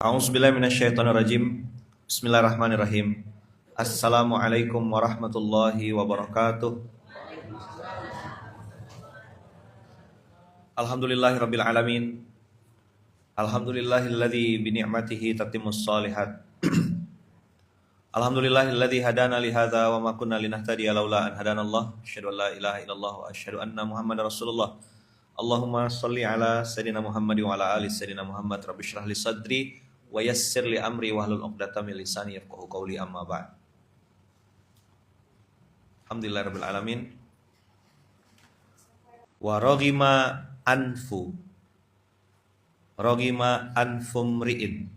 A'udzubillahi minasyaitonirrajim. Bismillahirrahmanirrahim. Assalamualaikum warahmatullahi wabarakatuh. Alhamdulillahirabbil alamin. Alhamdulillahilladzi bi ni'matihi tatimmus shalihat. Alhamdulillahilladzi hadana li hadza wa ma kunna linahtadiya laula an hadanallah. Asyhadu an la ilaha illallah wa asyhadu anna Muhammadar Rasulullah. Allahumma shalli ala sayidina Muhammad wa ala ali sayidina Muhammad. Rabbi shrah li sadri wa yassir li amri wahlul 'uqdatam min lisani yafqahu qawli, amma ba'd. Alhamdulillahirabbil alamin. Wa raghima anfum ri'in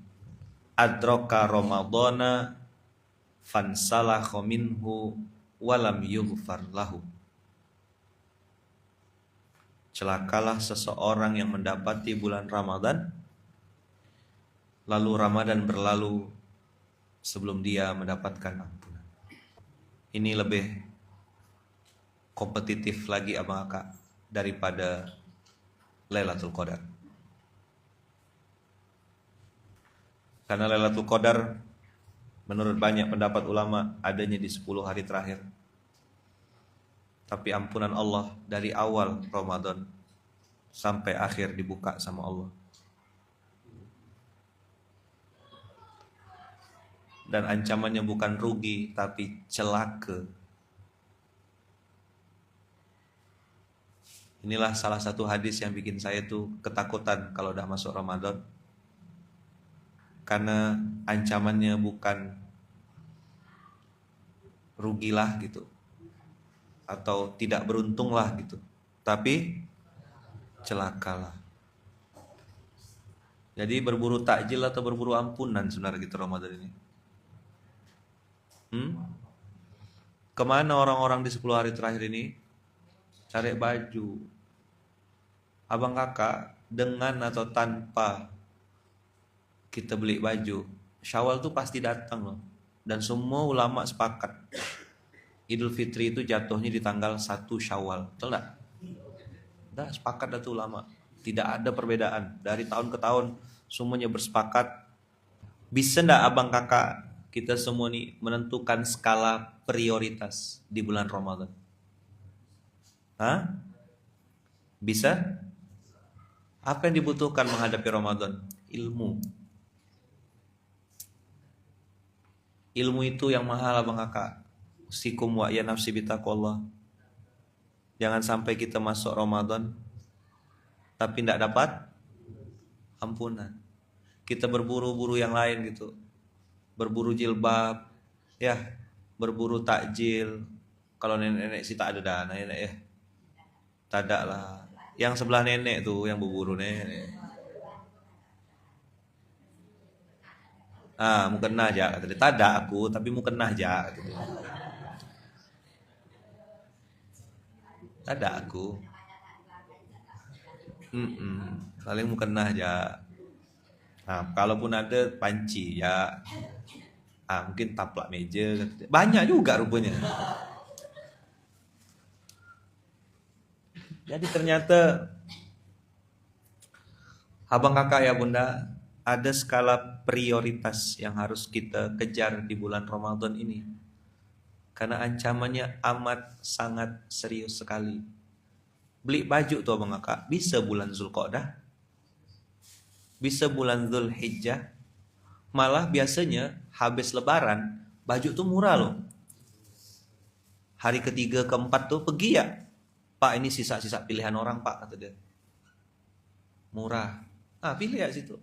adraka ramadhana fansalakha minhu walam yughfar lahu. Celakalah seseorang yang mendapati bulan Ramadan, lalu Ramadan berlalu sebelum dia mendapatkan ampunan. Ini lebih kompetitif lagi abang kakak daripada Lailatul Qadar. Karena Lailatul Qadar menurut banyak pendapat ulama adanya di 10 hari terakhir. Tapi ampunan Allah dari awal Ramadan sampai akhir dibuka sama Allah. Dan ancamannya bukan rugi tapi celaka. Inilah salah satu hadis yang bikin saya tuh ketakutan kalau udah masuk Ramadan. Karena ancamannya bukan rugilah gitu, atau tidak beruntunglah gitu, tapi celakalah. Jadi berburu takjil atau berburu ampunan sebenarnya gitu Ramadan ini. Kemana orang-orang di 10 hari terakhir ini? Cari baju. Abang kakak, dengan atau tanpa kita beli baju, Syawal tuh pasti datang loh. Dan semua ulama sepakat Idul Fitri itu jatuhnya di tanggal 1 Syawal. Betul gak? Udah sepakat dah tuh ulama. Tidak ada perbedaan. Dari tahun ke tahun semuanya bersepakat. Bisa ndak abang kakak kita semua nih menentukan skala prioritas di bulan Ramadan? Hah? Bisa? Apa yang dibutuhkan menghadapi Ramadan? Ilmu. Ilmu itu yang mahal abang kakak. Usikum wa ya nafsi bitaqwallah. Jangan sampai kita masuk Ramadan tapi tidak dapat ampunan. Kita berburu-buru yang lain gitu. Berburu jilbab, ya, berburu takjil. Kalau nenek-nenek sih tak ada dana nenek ya. Tak ada lah. Yang sebelah nenek tuh yang berburu nenek. Mukena aja kata dia. Tak ada aku, tapi mukena aja gitu. Tak ada aku. Paling mukena aja. Kalaupun ada panci ya. Mungkin taplak meja. Banyak juga rupanya. Jadi ternyata abang kakak ya bunda, ada skala prioritas yang harus kita kejar di bulan Ramadan ini. Karena ancamannya amat sangat serius sekali. Beli baju tuh abang kakak, bisa bulan Zulqa'dah, bisa bulan Dzulhijjah. Malah biasanya habis lebaran baju tuh murah loh. Hari ketiga keempat tuh pergi ya, Pak ini sisa-sisa pilihan orang Pak, kata dia. Murah. Pilih ya situ.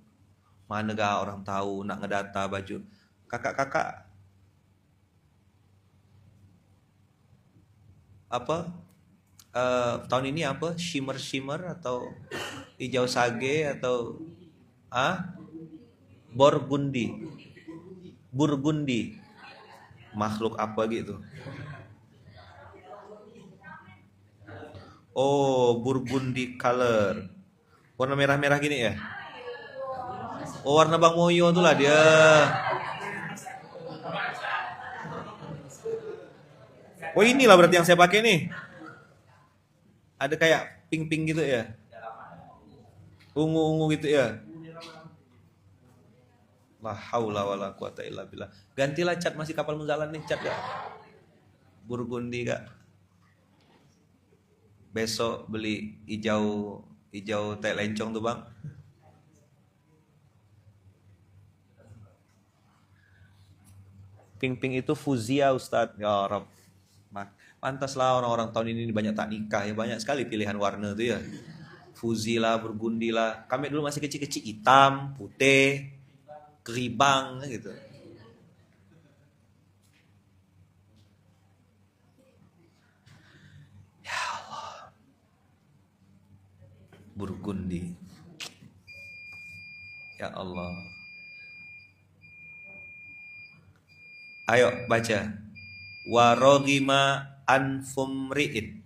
Mana gak orang tahu nak ngedata baju. Kakak-kakak apa tahun ini apa? Shimmer atau hijau sage atau Burgundi, makhluk apa gitu? Oh, burgundy color, warna merah-merah gini ya? Oh, warna Bang Moyo tuh lah dia. Oh, inilah berarti yang saya pakai nih. Ada kayak pink-pink gitu ya? Ungu-ungu gitu ya? La haula wala quwata illa billah. Gantilah cat masih kapal Munzalan nih, cat gak? Burgundi gak? Besok beli hijau teh lencong tuh bang. Ping-ping itu fuzia Ustadz. Ya Rob. Pantaslah orang-orang tahun ini banyak tak nikah ya. Banyak sekali pilihan warna tuh ya. Fuzi lah, burgundi lah. Kami dulu masih kecil-kecil hitam, putih, keribang gitu. Ya Allah. Burgundi. Ya Allah. Ayo baca. Warogima anfumri'in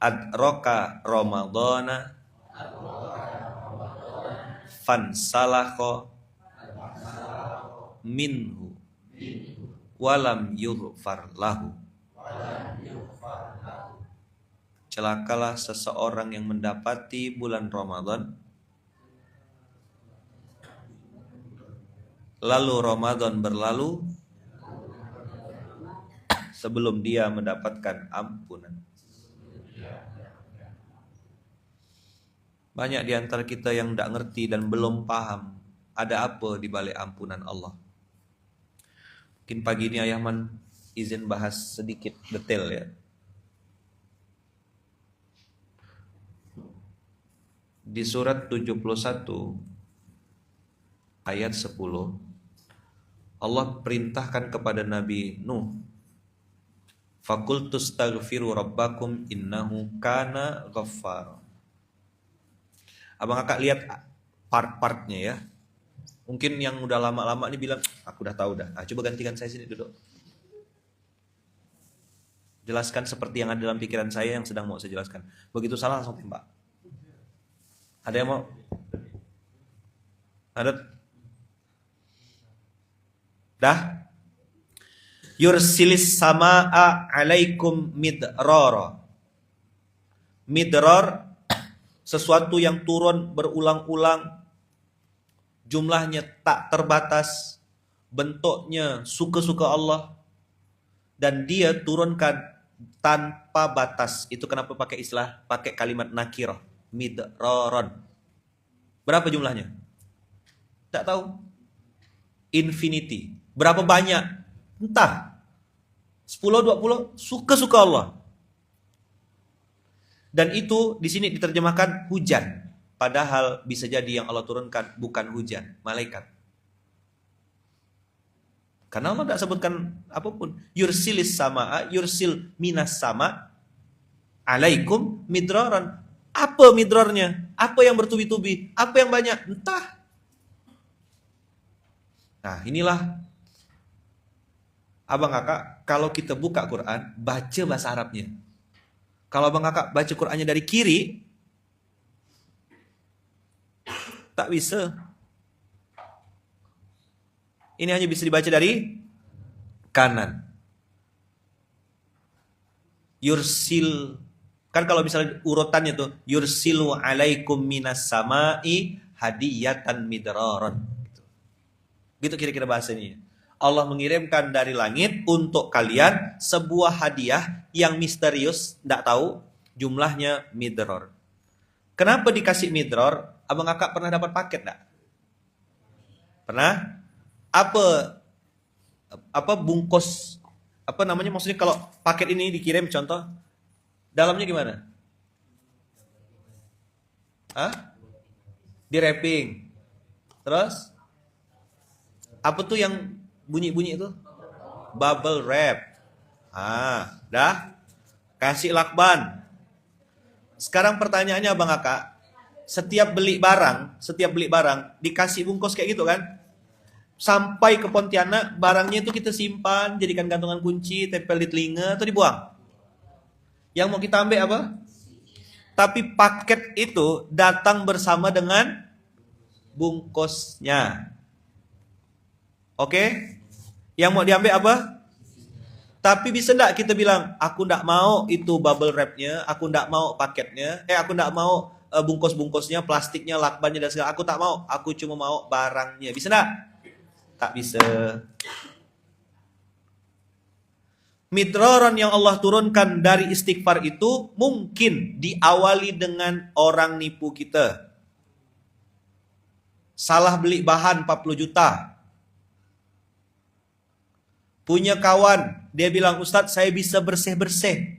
adroka Ramadana fansalakho minhu walam yughfar lahu. Celakalah seseorang yang mendapati bulan Ramadan lalu Ramadan berlalu sebelum dia mendapatkan ampunan. Banyak di antara kita yang tidak ngerti dan belum paham ada apa di balik ampunan Allah. Mungkin pagi ini Ayahman izin bahas sedikit detail ya. Di surat 71 ayat 10 Allah perintahkan kepada Nabi Nuh, "Faqultus taghfiru rabbakum innahu kana ghaffar." Abang kakak lihat part-partnya ya. Mungkin yang udah lama-lama ini bilang, aku udah tahu dah. Coba gantikan saya sini duduk. Jelaskan seperti yang ada dalam pikiran saya yang sedang mau saya jelaskan. Begitu salah langsung tembak. Ada yang mau? Ada? Dah? Yursilis sama'a alaikum midrara. Midrar sesuatu yang turun berulang-ulang, jumlahnya tak terbatas, bentuknya suka-suka Allah, dan dia turunkan tanpa batas. Itu kenapa pakai kalimat nakirah, midraron. Berapa jumlahnya? Tak tahu. Infinity. Berapa banyak? Entah. 10, 20, suka-suka Allah. Dan itu di sini diterjemahkan hujan, padahal bisa jadi yang Allah turunkan bukan hujan, malaikat. Karena Allah tidak sebutkan apapun. Yursilis sama'a, yursil minas sama alaikum midraran. Apa midrarnya? Apa yang bertubi-tubi? Apa yang banyak? Entah. Nah, inilah abang kakak, kalau kita buka Quran, baca bahasa Arabnya. Kalau abang kakak baca Qurannya dari kiri, tak bisa. Ini hanya bisa dibaca dari kanan. Yursil, kan kalau misalnya urutannya tuh, yursilu alaikum minas sama'i hadiyatan midraron. Gitu kira-kira bahasanya. Allah mengirimkan dari langit untuk kalian sebuah hadiah yang misterius, tidak tahu jumlahnya midror. Kenapa dikasih midror? Abang kakak pernah dapat paket enggak? Pernah? Apa bungkus? Apa namanya? Maksudnya kalau paket ini dikirim contoh, dalamnya gimana? Hah? Di wrapping. Terus? Apa tuh yang bunyi-bunyi itu? Bubble wrap. Dah. Kasih lakban. Sekarang pertanyaannya abang kakak, setiap beli barang dikasih bungkus kayak gitu kan? Sampai ke Pontianak, barangnya itu kita simpan, jadikan gantungan kunci, tempel di telinga atau dibuang. Yang mau kita ambil apa? Tapi paket itu datang bersama dengan bungkusnya. Oke? Yang mau diambil apa? Tapi bisa enggak kita bilang, aku enggak mau itu bubble wrapnya, aku enggak mau paketnya, aku enggak mau bungkus-bungkusnya, plastiknya, lakbannya dan segala. Aku tak mau. Aku cuma mau barangnya. Bisa enggak? Tak bisa. Midroron yang Allah turunkan dari istighfar itu mungkin diawali dengan orang nipu kita. Salah beli bahan 40 juta. Punya kawan, dia bilang, Ustadz saya bisa bersih-bersih.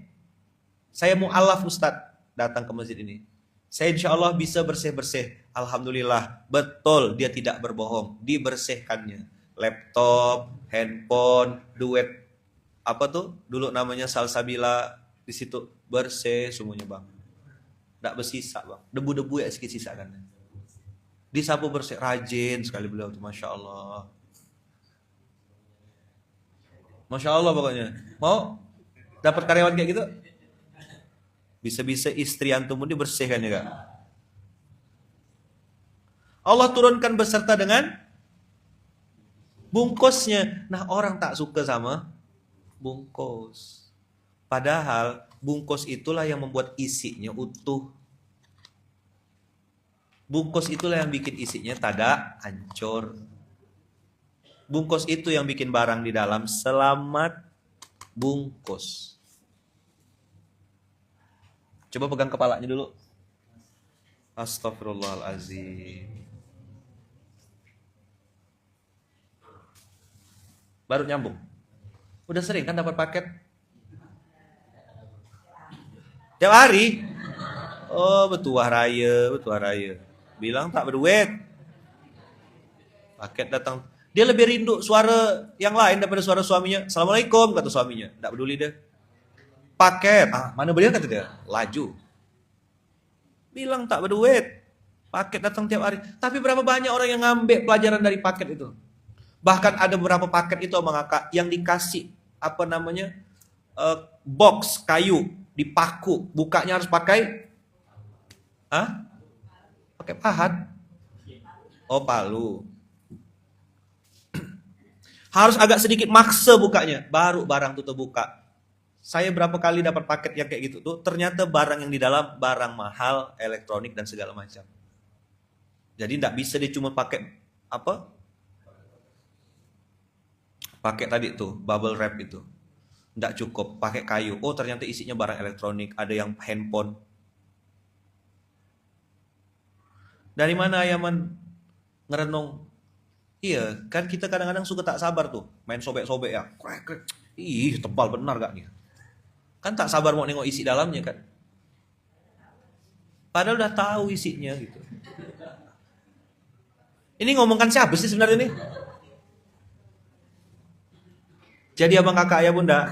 Saya mu'alaf Ustadz, datang ke masjid ini. Saya insya Allah bisa bersih-bersih. Alhamdulillah, betul dia tidak berbohong. Dibersihkannya. Laptop, handphone, duet, apa tuh? Dulu namanya salsabila, di situ bersih semuanya bang. Tidak bersisa bang. Debu-debu ya sedikit sisa kan. Disapu bersih, rajin sekali beliau tuh, masya Allah. Masya Allah pokoknya. Mau dapat karyawan kayak gitu? Bisa-bisa istri antum ini bersihkan ya kak. Allah turunkan beserta dengan bungkusnya. Nah orang tak suka sama bungkus. Padahal bungkus itulah yang membuat isinya utuh. Bungkus itulah yang bikin isinya tada hancur. Bungkus itu yang bikin barang di dalam selamat bungkus. Coba pegang kepalanya dulu. Astagfirullahaladzim. Baru nyambung. Udah sering kan dapat paket? Tiap hari? Oh betuah raya. Bilang tak berduit. Paket datang. Dia lebih rindu suara yang lain daripada suara suaminya. Assalamualaikum kata suaminya. Tak peduli dia. Paket. Mana beliau kata dia? Laju. Bilang tak berduit. Paket datang tiap hari. Tapi berapa banyak orang yang ngambil pelajaran dari paket itu? Bahkan ada beberapa paket itu mengakak yang dikasih box kayu dipaku, bukanya harus pakai pakai pahat. Oh palu. Harus agak sedikit maksa bukanya, baru barang itu terbuka. Saya berapa kali dapat paket yang kayak gitu tuh, ternyata barang yang di dalam barang mahal, elektronik dan segala macam. Jadi tidak bisa dia cuma pakai pakai tadi tuh bubble wrap itu. Tidak cukup, pakai kayu. Oh ternyata isinya barang elektronik, ada yang handphone. Dari mana Ayaman ngerenung? Iya, kan kita kadang-kadang suka tak sabar tuh, main sobek-sobek ya. Krek. Ih, tebal benar gak nih? Kan tak sabar mau nengok isi dalamnya kan. Padahal udah tahu isinya gitu. Ini ngomongkan siapa sih sebenarnya nih? Jadi abang kakak ayah bunda,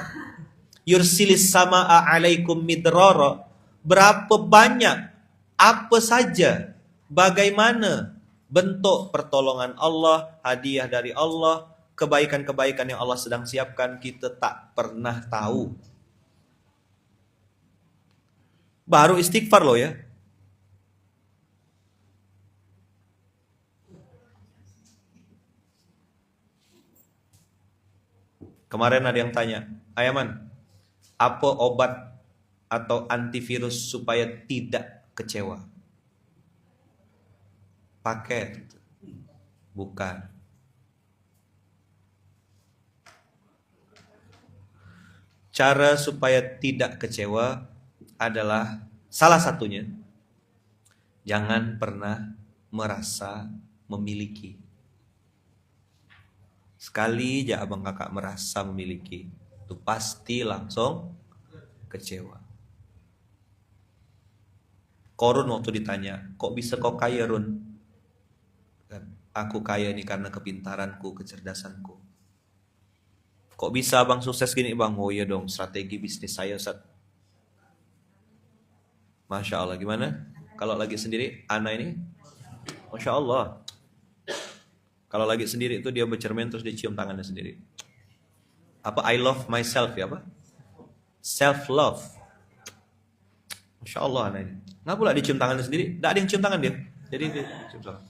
yursilis sama'a alaikum midrara. Berapa banyak, apa saja, bagaimana bentuk pertolongan Allah, hadiah dari Allah, kebaikan-kebaikan yang Allah sedang siapkan, kita tak pernah tahu. Baru istighfar loh ya. Kemarin ada yang tanya, Ayaman, apa obat atau antivirus supaya tidak kecewa? Paket. Bukan. Cara supaya tidak kecewa adalah salah satunya, jangan pernah merasa memiliki. Sekali aja abang kakak merasa memiliki, itu pasti langsung kecewa. Korun waktu ditanya, kok bisa kau kaya Run? Aku kaya ini karena kepintaranku, kecerdasanku. Kok bisa abang sukses gini bang? Oh iya dong, strategi bisnis saya Ustaz. Masya Allah, gimana? Kalau lagi sendiri, Ana ini, Masya Allah. Kalau lagi sendiri itu dia bercermin terus dia cium tangannya sendiri. Apa I love myself ya apa? Self love. Masya Allah Ana ini. Nggak pula dia cium tangannya sendiri? Nggak ada yang cium tangan dia. Jadi dia cium tangan.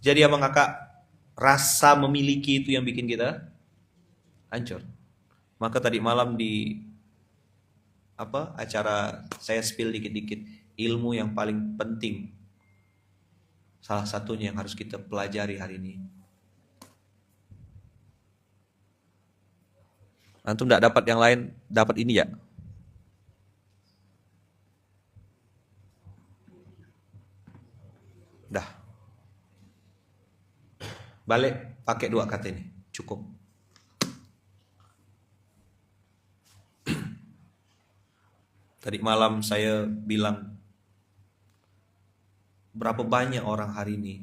Jadi abang kakak, rasa memiliki itu yang bikin kita hancur. Maka tadi malam di acara saya spill dikit-dikit ilmu yang paling penting. Salah satunya yang harus kita pelajari hari ini. Antum tidak dapat yang lain, dapat ini ya. Dah. Balik pakai 2 kata ini, cukup. Tadi malam saya bilang berapa banyak orang hari ini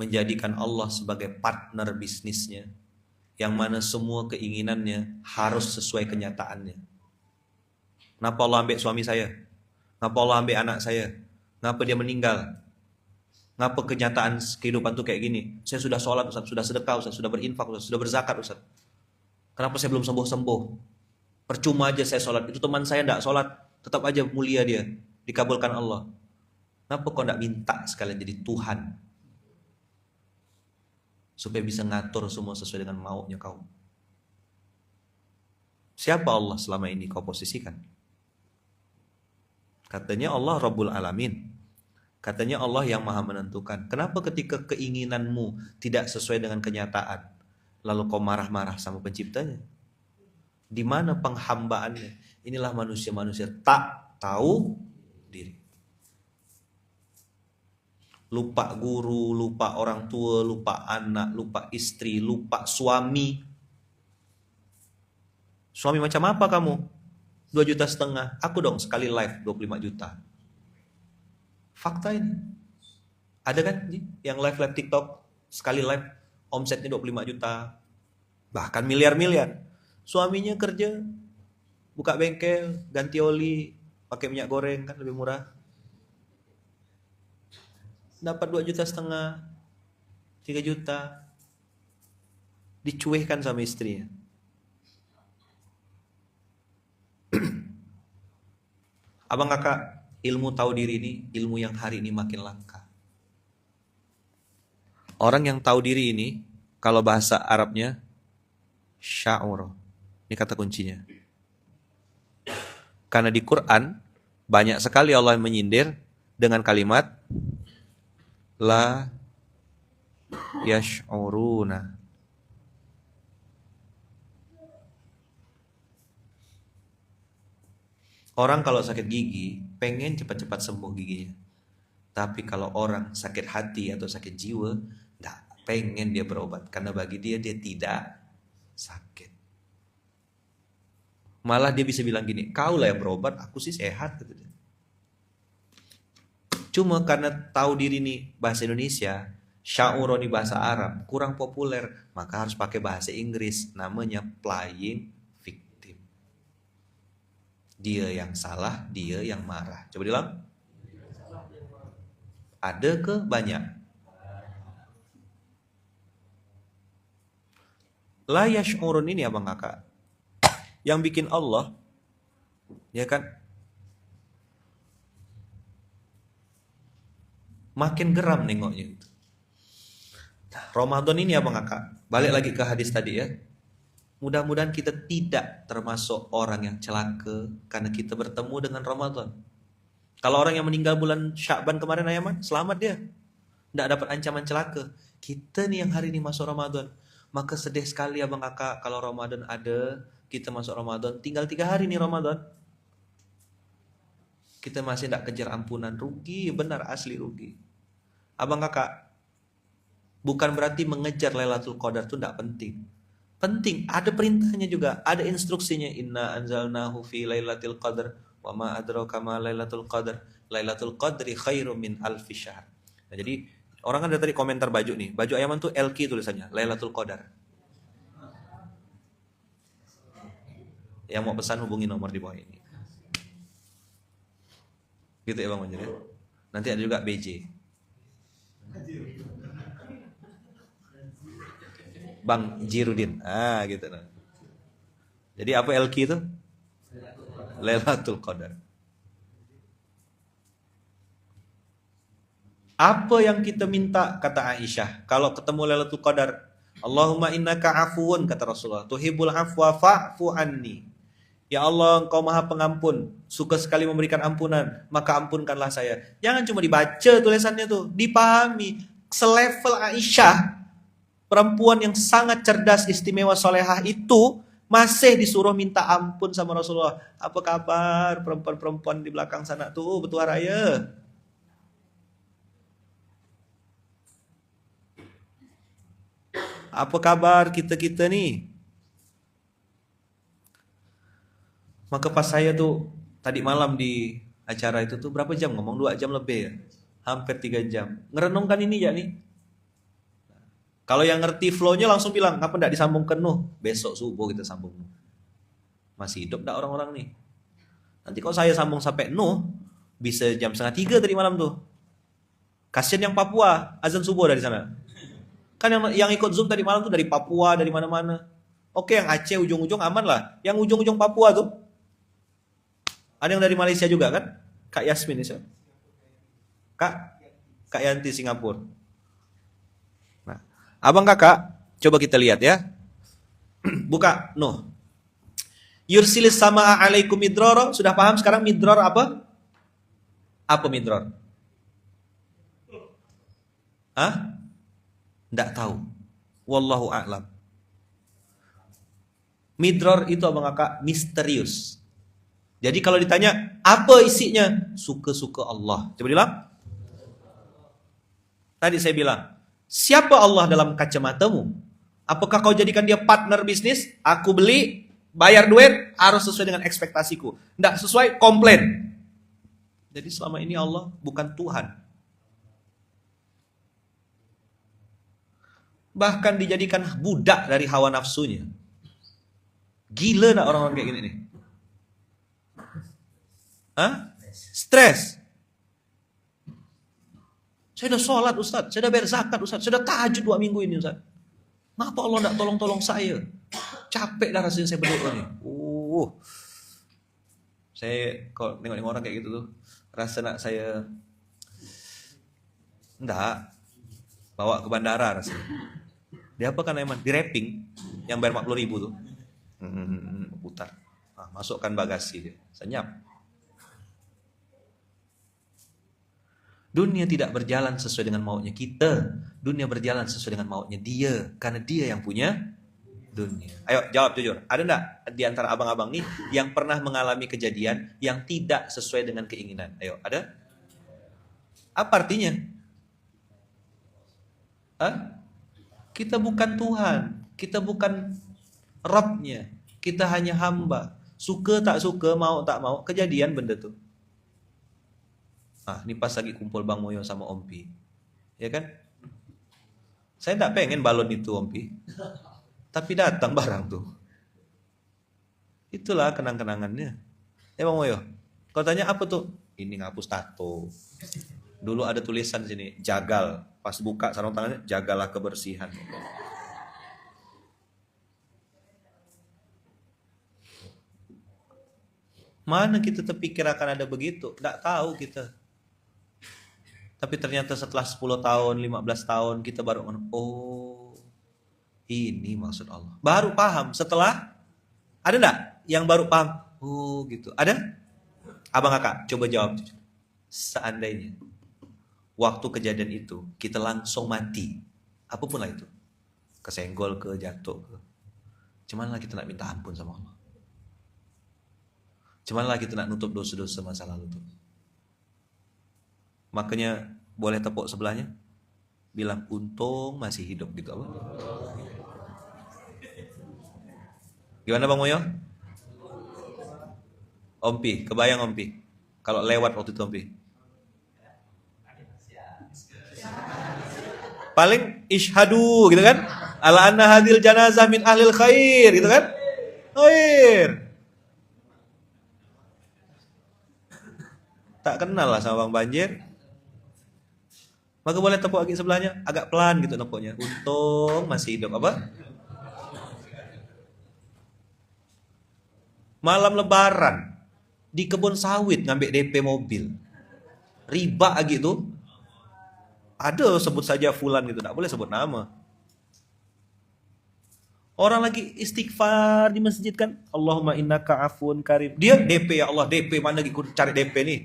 menjadikan Allah sebagai partner bisnisnya, yang mana semua keinginannya harus sesuai kenyataannya. Kenapa Allah ambil suami saya? Kenapa Allah ambil anak saya? Kenapa dia meninggal? Kenapa kenyataan kehidupan tuh kayak gini? Saya sudah sholat Ustaz, sudah sedekah Ustaz, sudah berinfak Ustaz, sudah berzakat Ustaz. Kenapa saya belum sembuh-sembuh? Percuma aja saya sholat, itu teman saya tidak sholat, tetap aja mulia dia, dikabulkan Allah. Kenapa kau tidak minta sekalian jadi Tuhan? Supaya bisa ngatur semua sesuai dengan maunya kau. Siapa Allah selama ini kau posisikan? Katanya Allah Rabbul Alamin. Katanya Allah yang maha menentukan. Kenapa ketika keinginanmu tidak sesuai dengan kenyataan, lalu kau marah-marah sama penciptanya? Di mana penghambaannya? Inilah manusia-manusia tak tahu diri. Lupa guru, lupa orang tua, lupa anak, lupa istri, lupa suami. Suami macam apa kamu? 2,5 juta. Aku dong sekali live 25 juta. Fakta ini. Ada kan yang live TikTok, sekali live omsetnya 25 juta. Bahkan miliar-miliar. Suaminya kerja, buka bengkel, ganti oli, pakai minyak goreng kan lebih murah. Dapat 2,5 juta, 3 juta. Dicuehkan sama istrinya. Abang kakak, ilmu tahu diri ini, ilmu yang hari ini makin langka. Orang yang tahu diri ini, kalau bahasa Arabnya, sya'ur. Ini kata kuncinya. Karena di Quran, banyak sekali Allah yang menyindir dengan kalimat, la yash'uruna. Orang kalau sakit gigi, pengen cepat-cepat sembuh giginya. Tapi kalau orang sakit hati atau sakit jiwa, enggak pengen dia berobat. Karena bagi dia tidak sakit. Malah dia bisa bilang gini, kau lah yang berobat, aku sih sehat. Gitu. Cuma karena tahu diri nih bahasa Indonesia, sya'uro di bahasa Arab, kurang populer. Maka harus pakai bahasa Inggris, namanya playing victim. Dia yang salah, dia yang marah. Coba bilang. Ada ke banyak? La yash'urun ini abang kakak. Yang bikin Allah, ya kan, makin geram nengoknya. Ramadan ini abang kakak, balik lagi ke hadis tadi ya. Mudah-mudahan kita tidak termasuk orang yang celaka karena kita bertemu dengan Ramadan. Kalau orang yang meninggal bulan Sya'ban kemarin Ayaman, selamat dia. Tidak dapat ancaman celaka. Kita nih yang hari ini masuk Ramadan. Maka sedih sekali abang kakak kalau Ramadan ada, kita masuk Ramadan, tinggal 3 hari nih Ramadan. Kita masih tidak kejar ampunan, rugi, benar asli rugi. Abang kakak, bukan berarti mengejar Lailatul Qadar itu tidak penting. Penting, ada perintahnya juga, ada instruksinya. Inna anzalnahu fi lailatul qadar wa ma adraka ma lailatul qadar. Lailatul qadri khairum min alfi syahr. Nah, jadi orang kan dari tadi komentar baju nih. Baju Ayaman tuh LQ tulisannya, Lailatul Qadar. Yang mau pesan hubungi nomor di bawah ini. Gitu ya Bang Manjur ya. Nanti ada juga BJ. Bang Jirudin. Gitu nah. Jadi apa LQ itu? Lailatul Qadar. Apa yang kita minta, kata Aisyah, kalau ketemu Lailatul Qadar, Allahumma innaka afuun, kata Rasulullah, tuhibbul afwa fa'fu anni. Ya Allah, Engkau Maha Pengampun, suka sekali memberikan ampunan, maka ampunkanlah saya. Jangan cuma dibaca tulisannya tuh, dipahami. Selevel Aisyah, perempuan yang sangat cerdas, istimewa, solehah itu masih disuruh minta ampun sama Rasulullah. Apa kabar perempuan-perempuan di belakang sana tuh, betul raya? Apa kabar kita-kita nih? Maka pas saya tuh tadi malam di acara itu tuh berapa jam ngomong, 2 jam lebih ya, hampir 3 jam ngerenungkan ini ya nih. Kalau yang ngerti flow-nya langsung bilang, ngapa enggak disambung ke Nuh? Besok subuh kita sambung Nuh. Masih hidup enggak orang-orang nih? Nanti kalau saya sambung sampai Nuh, bisa jam 2:30 tadi malam tuh. Kasian yang Papua, azan subuh dari sana. Kan yang ikut Zoom tadi malam tuh dari Papua, dari mana-mana. Oke, yang Aceh ujung-ujung aman lah. Yang ujung-ujung Papua tuh, ada yang dari Malaysia juga kan? Kak Yasmin itu. Kak Yanti Singapura. Nah, abang kakak, coba kita lihat ya. Buka Nuh. Yursilis sama alaikum midror. Sudah paham sekarang midror apa? Apa midror? Hah? Nggak tahu. Wallahu a'lam. Midror itu abang kakak misterius. Jadi kalau ditanya apa isinya, suka-suka Allah. Coba bilang. Tadi saya bilang, siapa Allah dalam kacamatamu? Apakah kau jadikan dia partner bisnis? Aku beli, bayar duit, harus sesuai dengan ekspektasiku. Tidak sesuai, komplain. Jadi selama ini Allah bukan Tuhan. Bahkan dijadikan budak dari hawa nafsunya. Gila nak orang-orang kayak gini nih. Hah? Stres. Saya udah sholat Ustaz, saya udah bayar zakat Ustaz, saya udah tahajud 2 minggu ini Ustaz. Kenapa Allah tidak tolong-tolong saya? Capek dah rasanya saya berdoa nih. Saya kalau nengok-nengok orang kayak gitu tuh, rasa nak saya enggak bawa ke bandara rasanya. Dia apa kan Eman? Di wrapping yang bayar 40.000 tuh. Putar. Masukkan bagasi dia. Senyap. Dunia tidak berjalan sesuai dengan maunya kita. Dunia berjalan sesuai dengan maunya dia. Karena dia yang punya dunia. Ayo jawab jujur. Ada enggak di antara abang-abang nih yang pernah mengalami kejadian yang tidak sesuai dengan keinginan? Ayo, ada? Apa artinya? Hah? Kita bukan Tuhan. Kita bukan Rabbnya. Kita hanya hamba. Suka tak suka, mau tak mau, kejadian benda tuh. Ini pas lagi kumpul Bang Moyo sama Ompi. Ya kan? Saya tak pengen balon itu Ompi. Tapi datang barang tuh. Itulah kenang-kenangannya. Bang Moyo, kau tanya apa tuh? Ini ngapus tato. Dulu ada tulisan sini, jagal. Pas buka sarung tangannya, jagalah kebersihan. Mana kita terpikir akan ada begitu? Tidak tahu kita. Tapi ternyata setelah 10 tahun, 15 tahun kita baru oh, ini maksud Allah. Baru paham setelah, ada enggak yang baru paham? Oh gitu. Ada? Abang kakak, coba jawab. Seandainya waktu kejadian itu kita langsung mati, apapun lah itu, kesenggol, ke jatuh, cuman lah kita nak minta ampun sama Allah. Cuman lah kita nak nutup dosa-dosa masa lalu tuh. Makanya boleh tepuk sebelahnya, bilang untung masih hidup gitu apa? Gimana Bang Moyo? Ompi, kebayang Ompi? Kalau lewat waktu itu Ompi? Paling ishadu gitu kan? Ala anna hadil janazah min ahlil khair gitu kan? Khair. Tak kenal lah sama Bang Banjir. Maka boleh tepuk kaki sebelahnya, agak pelan gitu nepuknya. Untung masih hidup apa? Malam lebaran di kebun sawit ngambil DP mobil. Riba gitu. Ada sebut saja fulan gitu, enggak boleh sebut nama. Orang lagi istighfar di masjid kan, Allahumma innaka afun karim. Dia DP, ya Allah, DP mana lagi cari DP nih.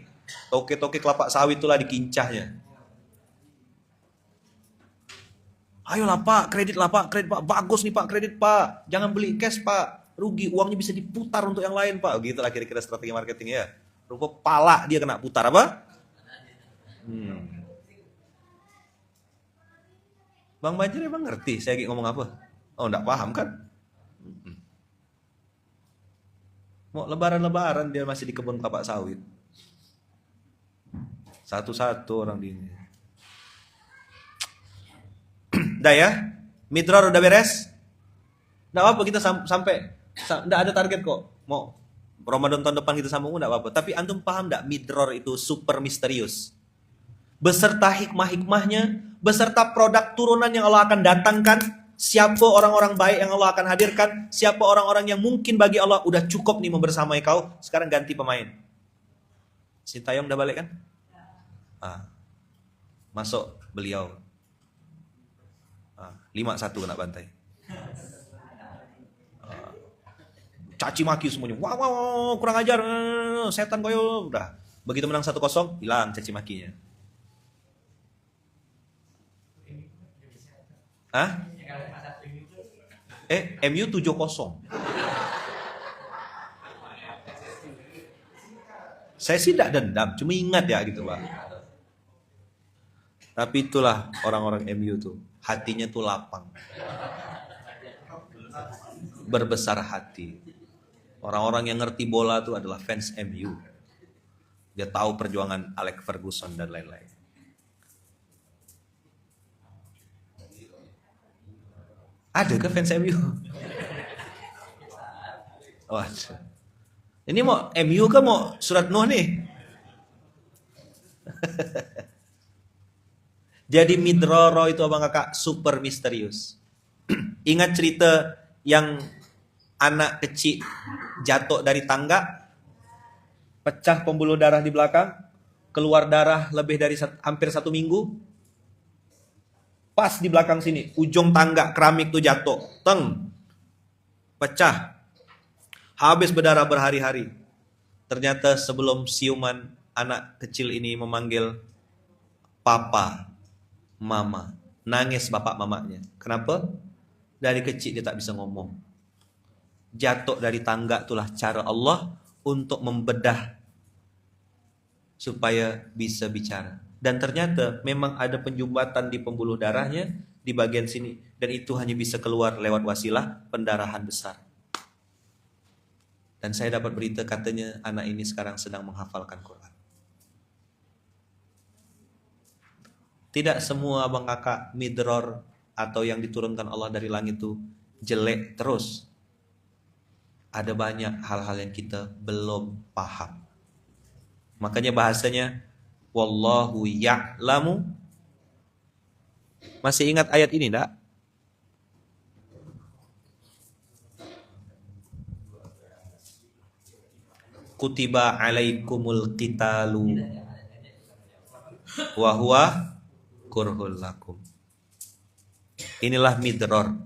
Toke-toke kelapa sawit itulah dikincahnya. Ayolah Pak, kredit lah Pak, kredit Pak. Bagus nih Pak, kredit Pak. Jangan beli cash Pak. Rugi, uangnya bisa diputar untuk yang lain Pak. Gitulah kira-kira strategi marketing ya. Rupa pala dia kena putar apa? Bang Banjir emang ngerti saya ngomong apa? Oh, enggak paham kan? Mau lebaran-lebaran dia masih di kebun kelapa sawit. Satu-satu orang di ini. Udah ya? Midror udah beres? Enggak apa-apa kita sampai enggak ada target kok. Mau Ramadan tahun depan kita sambung enggak apa-apa. Tapi antum paham enggak midror itu super misterius? Beserta hikmah-hikmahnya, beserta produk turunan yang Allah akan datangkan, siapa orang-orang baik yang Allah akan hadirkan, siapa orang-orang yang mungkin bagi Allah udah cukup nih membersamai kau, sekarang ganti pemain. Sintayong udah balik kan? Masuk beliau. 5-1 kena bantai. Caci maki semuanya. Wow, kurang ajar, setan koyo. Udah. Begitu menang 1-0, hilang caci makinya. MU 7-0. Saya sih tidak dendam, cuma ingat ya gitu Pak. Tapi itulah orang-orang MU tuh, hatinya tuh lapang. Berbesar hati. Orang-orang yang ngerti bola tuh adalah fans MU. Dia tahu perjuangan Alex Ferguson dan lain-lain. Ada ke fans MU? Oh, ini mau MU ke mau surat Nuh nih? Jadi midroro itu abang kakak super misterius. Ingat cerita yang anak kecil jatuh dari tangga, pecah pembuluh darah di belakang, keluar darah lebih dari hampir 1 minggu. Pas di belakang sini, ujung tangga keramik tuh jatuh, pecah, habis berdarah berhari-hari. Ternyata sebelum siuman, anak kecil ini memanggil papa, mama, nangis bapak mamanya. Kenapa? Dari kecil dia tak bisa ngomong. Jatuh dari tangga itulah cara Allah untuk membedah supaya bisa bicara. Dan ternyata memang ada penjumbatan di pembuluh darahnya di bagian sini. Dan itu hanya bisa keluar lewat wasilah pendarahan besar. Dan saya dapat berita katanya anak ini sekarang sedang menghafalkan Quran. Tidak semua abang kakak midror atau yang diturunkan Allah dari langit itu jelek terus. Ada banyak hal-hal yang kita belum paham. Makanya bahasanya wallahu ya'lamu. Masih ingat ayat ini enggak? Kutiba alaikumul qitalu wa huwa kurhul lakum. Inilah midror.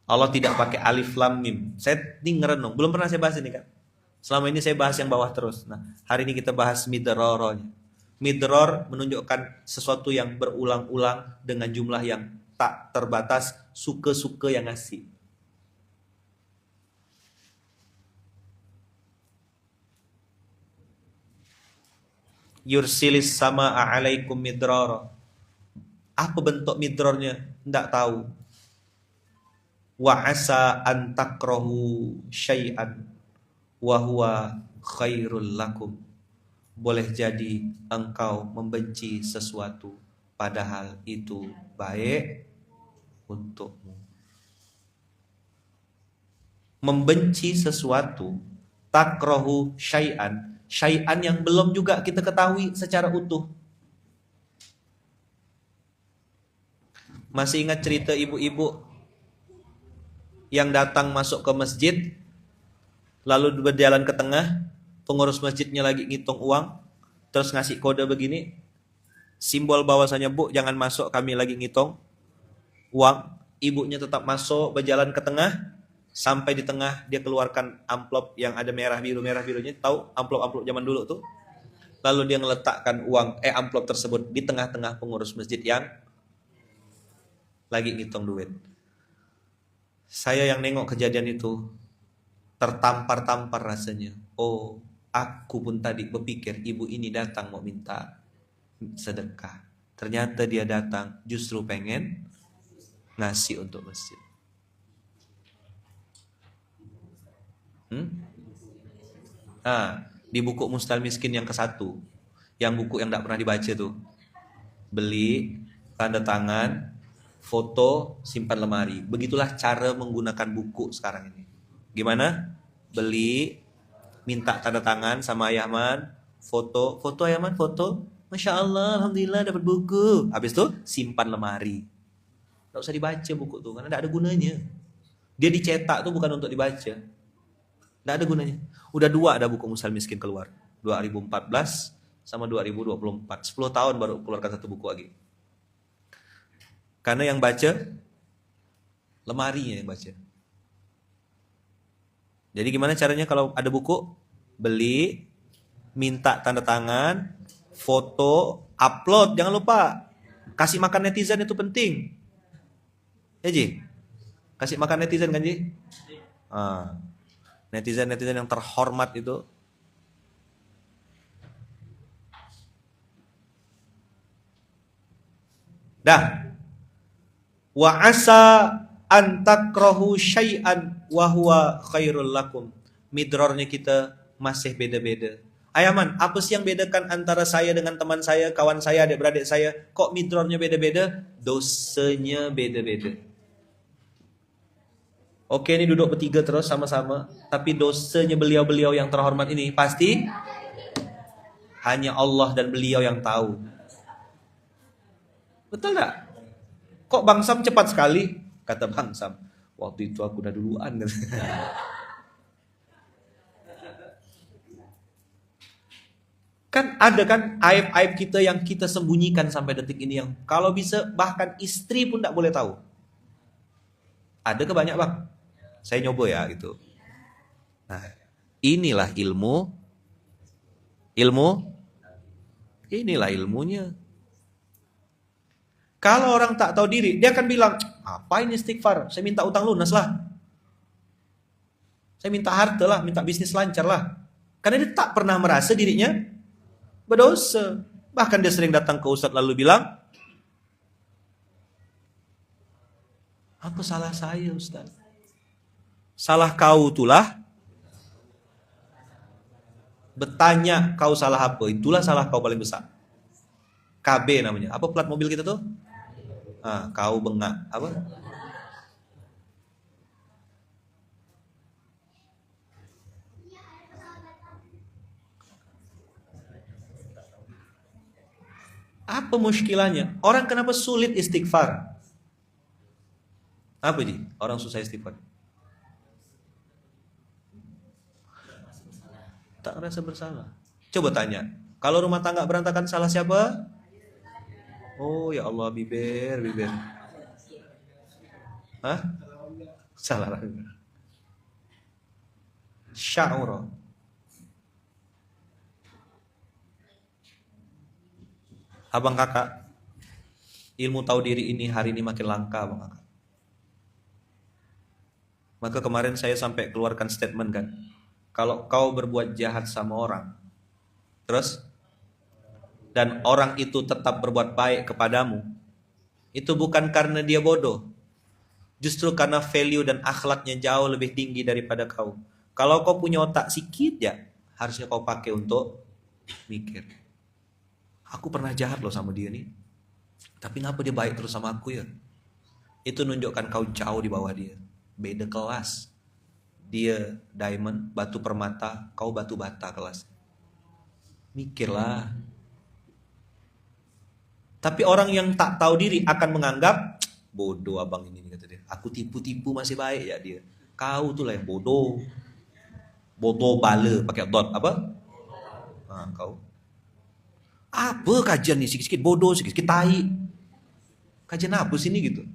Allah tidak pakai alif lam mim. Saya ini ngerenung, belum pernah saya bahas ini kan. Selama ini saya bahas yang bawah terus. Nah, hari ini kita bahas midroronya. Midror menunjukkan sesuatu yang berulang-ulang dengan jumlah yang tak terbatas, suka-suka yang ngasih. Yursilis sama alaikum midror. Apa bentuk midrornya? Tidak tahu. Wa asa an takrahu syai'an wa huwa khairul lakum. Boleh jadi engkau membenci sesuatu padahal itu baik untukmu. Membenci sesuatu, takrahu syai'an, syai'an yang belum juga kita ketahui secara utuh. Masih ingat cerita ibu-ibu yang datang masuk ke masjid, lalu berjalan ke tengah, pengurus masjidnya lagi ngitung uang, terus ngasih kode begini, simbol bahwasanya Bu jangan masuk, kami lagi ngitung uang. ibunya tetap masuk, berjalan ke tengah, sampai di tengah dia keluarkan amplop yang ada merah birunya, tahu amplop zaman dulu tuh. Lalu dia meletakkan amplop tersebut di tengah-tengah pengurus masjid yang lagi ngitung duit. Saya yang nengok kejadian itu tertampar-tampar rasanya. Oh, aku pun tadi berpikir ibu ini datang mau minta sedekah. Ternyata dia datang justru pengen ngasih untuk masjid. Di buku Mustal Miskin yang ke-1, yang buku yang tidak pernah dibaca tuh, beli, tanda tangan, foto, simpan lemari. Begitulah cara menggunakan buku sekarang ini. Gimana? Beli, minta tanda tangan sama Ayahman, foto Ayahman, foto, Masya Allah, Alhamdulillah dapat buku. Habis itu simpan lemari. Tidak usah dibaca buku tuh, karena tidak ada gunanya. Dia dicetak tuh bukan untuk dibaca. Tidak ada gunanya. Udah 2 ada buku Mustal Miskin keluar. 2014 sama 2024. 10 tahun baru keluarkan 1 buku lagi. Karena yang baca, lemarinya yang baca. Jadi gimana caranya kalau ada buku? Beli, minta tanda tangan, foto, upload. Jangan lupa, kasih makan netizen itu penting. Ya Ji? Kasih makan netizen kan Ji? Netizen-netizen yang terhormat itu. Dah. Wa asa an takrahu syai'an wa huwa khairul lakum. Midrornya kita masih beda-beda. Ayaman, apa sih yang bedakan antara saya dengan teman saya, kawan saya, adik-beradik saya? Kok midrornya beda-beda? Dosanya beda-beda. Oke, ini duduk bertiga terus sama-sama, tapi dosanya beliau-beliau yang terhormat ini pasti hanya Allah dan beliau yang tahu. Betul tak? Kok Bang Sam cepat sekali? Kata Bang Sam, waktu itu aku udah duluan. Kan ada kan aib-aib kita yang kita sembunyikan sampai detik ini, yang kalau bisa bahkan istri pun tidak boleh tahu. Ada kebanyak Bang? Saya nyoba ya gitu. Nah, inilah ilmu. Inilah ilmunya. Kalau orang tak tahu diri, dia akan bilang, apa ini istighfar? Saya minta utang lunas lah. Saya minta harta lah, minta bisnis lancar lah. Karena dia tak pernah merasa dirinya berdosa. Bahkan dia sering datang ke Ustadz lalu bilang, apa salah saya Ustadz? Salah kau itulah. Bertanya kau salah apa? Itulah salah kau paling besar. KB namanya. Apa plat mobil kita tuh? Kau bengak. Apa? Apa muskilahnya? Orang kenapa sulit istighfar? Apa sih? Orang susah istighfar. Tak rasa bersalah. Coba tanya. Kalau rumah tangga berantakan salah siapa? Oh ya Allah, bibir. Hah? Salah lagi. Sya'ura. Abang kakak, ilmu tahu diri ini hari ini makin langka abang kakak. Maka kemarin saya sampai keluarkan statement kan. Kalau kau berbuat jahat sama orang, terus dan orang itu tetap berbuat baik kepadamu, itu bukan karena dia bodoh, justru karena value dan akhlaknya jauh lebih tinggi daripada kau. Kalau kau punya otak sikit ya, harusnya kau pakai untuk mikir. Aku pernah jahat loh sama dia nih, tapi ngapa dia baik terus sama aku ya? Itu nunjukkan kau jauh di bawah dia, beda kelas. Dia diamond, batu permata, kau batu bata kelas. Mikirlah. Tapi orang yang tak tahu diri akan menganggap bodoh abang ini, kata dia. Aku tipu-tipu masih baik ya dia. Kau tuh lah yang bodoh. Bodoh bala pakai dot apa? Kau. Apa kajian nih sikit-sikit bodoh, sikit-sikit tai. Kajian apa sini gitu?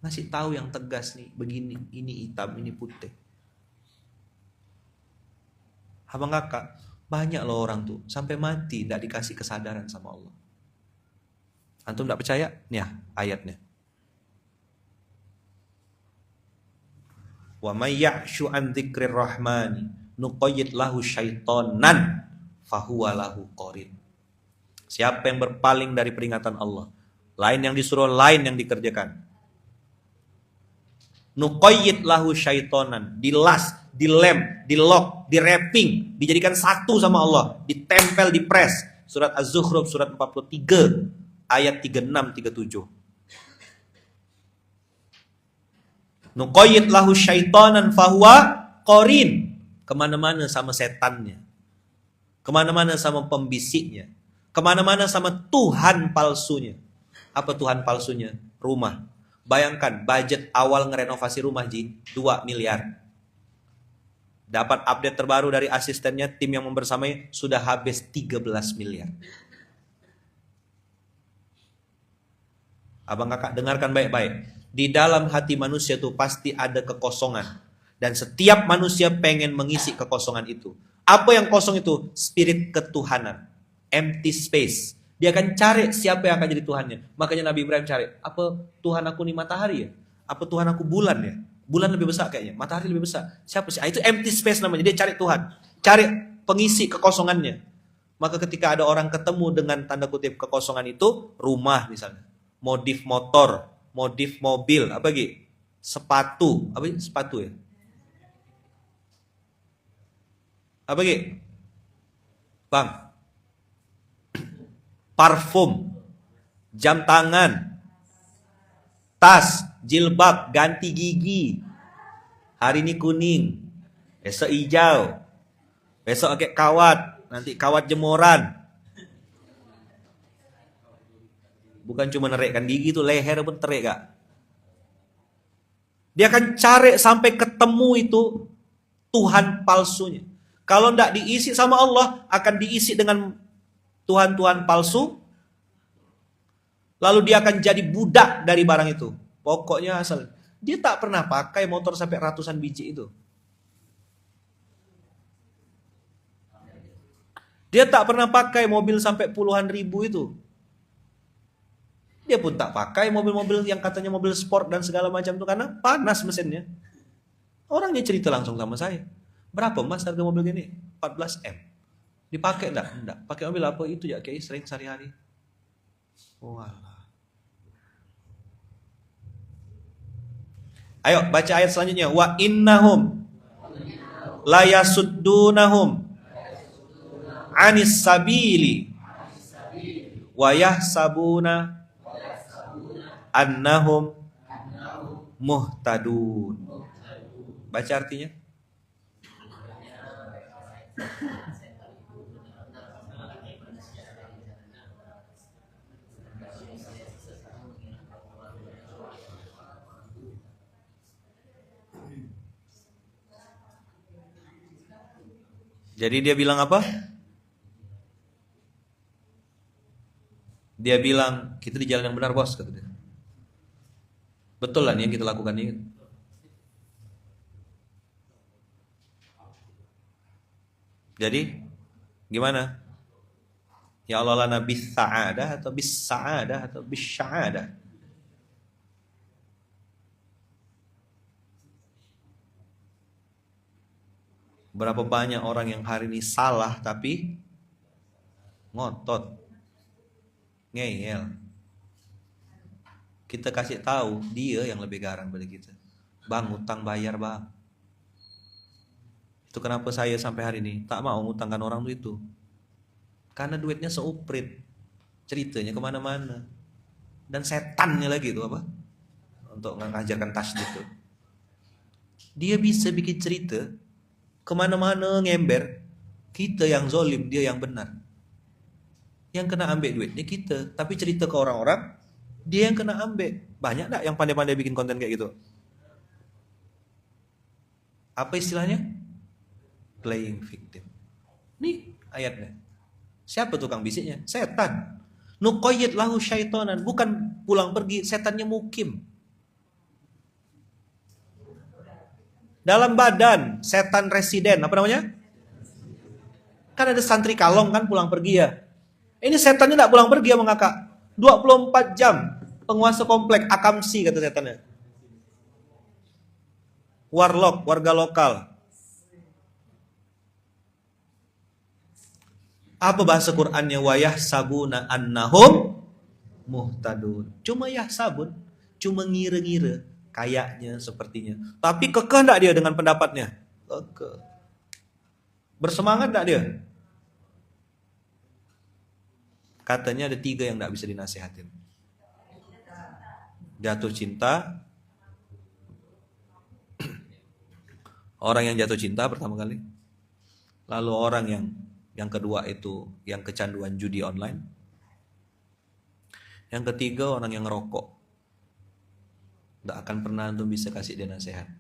Ngasih tahu yang tegas nih, begini, ini hitam, ini putih. Abang kakak, banyak loh orang tuh sampai mati tidak dikasih kesadaran sama Allah. Antum tidak percaya? Nih ayatnya. Wa may ya'shu an dzikrir rahmani nuqayyid lahu syaitonan fahuwa lahu qarin. Siapa yang berpaling dari peringatan Allah, lain yang disuruh, lain yang dikerjakan. Nuqayyid lahu syaitonan, dilas, dilem, dilok, direping, dijadikan satu sama Allah, ditempel, dipres. Surat Az-Zukhruf surat 43 ayat 36-37. Nuqayyid lahu syaitonan fahuwa qarin. Kemana-mana sama setannya, kemana-mana sama pembisiknya, kemana-mana sama Tuhan palsunya. Apa Tuhan palsunya? Rumah. Bayangkan budget awal ngerenovasi rumah 2 miliar. Dapat update terbaru dari asistennya, tim yang membersamai sudah habis 13 miliar. Abang kakak dengarkan baik-baik. Di dalam hati manusia itu pasti ada kekosongan. Dan setiap manusia pengen mengisi kekosongan itu. Apa yang kosong itu? Spirit ketuhanan. Empty space. Dia akan cari siapa yang akan jadi Tuhannya. Makanya Nabi Ibrahim cari, apa Tuhan aku nih matahari ya? Apa Tuhan aku bulan ya? Bulan lebih besar kayaknya, matahari lebih besar. Siapa sih? Itu empty space namanya. Dia cari Tuhan. Cari pengisi kekosongannya. Maka ketika ada orang ketemu dengan tanda kutip kekosongan itu, rumah misalnya. Modif motor, modif mobil, apa lagi? Sepatu, apa sih? Sepatu ya? Apa lagi? Bang. Parfum, jam tangan, tas, jilbab, ganti gigi. Hari ini kuning, besok hijau, besok pakai kawat, nanti kawat jemuran. Bukan cuma nerikkan gigi tuh, leher pun terik gak? Dia akan cari sampai ketemu itu Tuhan palsunya. Kalau tidak diisi sama Allah, akan diisi dengan Tuhan-Tuhan palsu. Lalu dia akan jadi budak dari barang itu. Pokoknya asal. Dia tak pernah pakai motor sampai ratusan biji itu. Dia tak pernah pakai mobil sampai puluhan ribu itu. Dia pun tak pakai mobil-mobil yang katanya mobil sport dan segala macam itu. Karena panas mesinnya. Orangnya cerita langsung sama saya. Berapa mas harga mobil gini? 14 M. Dipakai enggak? Enggak. Pakai mobil apa itu ya kayak sering sehari-hari. Walah. Ayo baca ayat selanjutnya. Wa innahum la yasuddunahum anis sabili wa yahsabuna annahum muhtadun. Baca artinya. Jadi dia bilang apa? Dia bilang, kita di jalan yang benar bos, kata dia. Betul lah nih yang kita lakukan ini. Jadi, gimana? Ya Allah lana bis sa'adah atau bis sa'adah atau bis sya'adah. Berapa banyak orang yang hari ini salah tapi ngotot, ngeyel. Kita kasih tahu dia yang lebih garang pada kita. Bang, utang bayar bang. Itu kenapa saya sampai hari ini tak mau ngutangkan orang itu. Karena duitnya seuprit, ceritanya kemana-mana. Dan setannya lagi itu apa? Untuk mengajarkan tasdid itu. Dia bisa bikin cerita kemana-mana ngember. Kita yang zolim, dia yang benar. Yang kena ambil duitnya kita. Tapi cerita ke orang-orang, dia yang kena ambil. Banyak gak yang pandai-pandai bikin konten kayak gitu? Apa istilahnya? Playing victim. Nih ayatnya. Siapa tukang bisiknya? Setan. Nuqayyid lahu syaitonan. Bukan pulang pergi, setannya mukim. Dalam badan setan residen, apa namanya? Kan ada santri kalong kan pulang pergi ya. Ini setannya tidak pulang pergi ya kakak. 24 jam penguasa komplek Akamsi kata setannya. Warlock, warga lokal. Apa bahasa Qur'annya? Wa yahsabuna annahum muhtadun. Cuma yahsabun, cuma ngira-ngira, kayaknya, sepertinya. Tapi kekeh enggak dia dengan pendapatnya? Kekeh. Bersemangat enggak dia? Katanya ada 3 yang enggak bisa dinasehatin. Jatuh cinta. Orang yang jatuh cinta pertama kali. Lalu orang yang kedua itu yang kecanduan judi online. Yang ketiga orang yang ngerokok. Tidak akan pernah antum bisa kasih dia nasihat.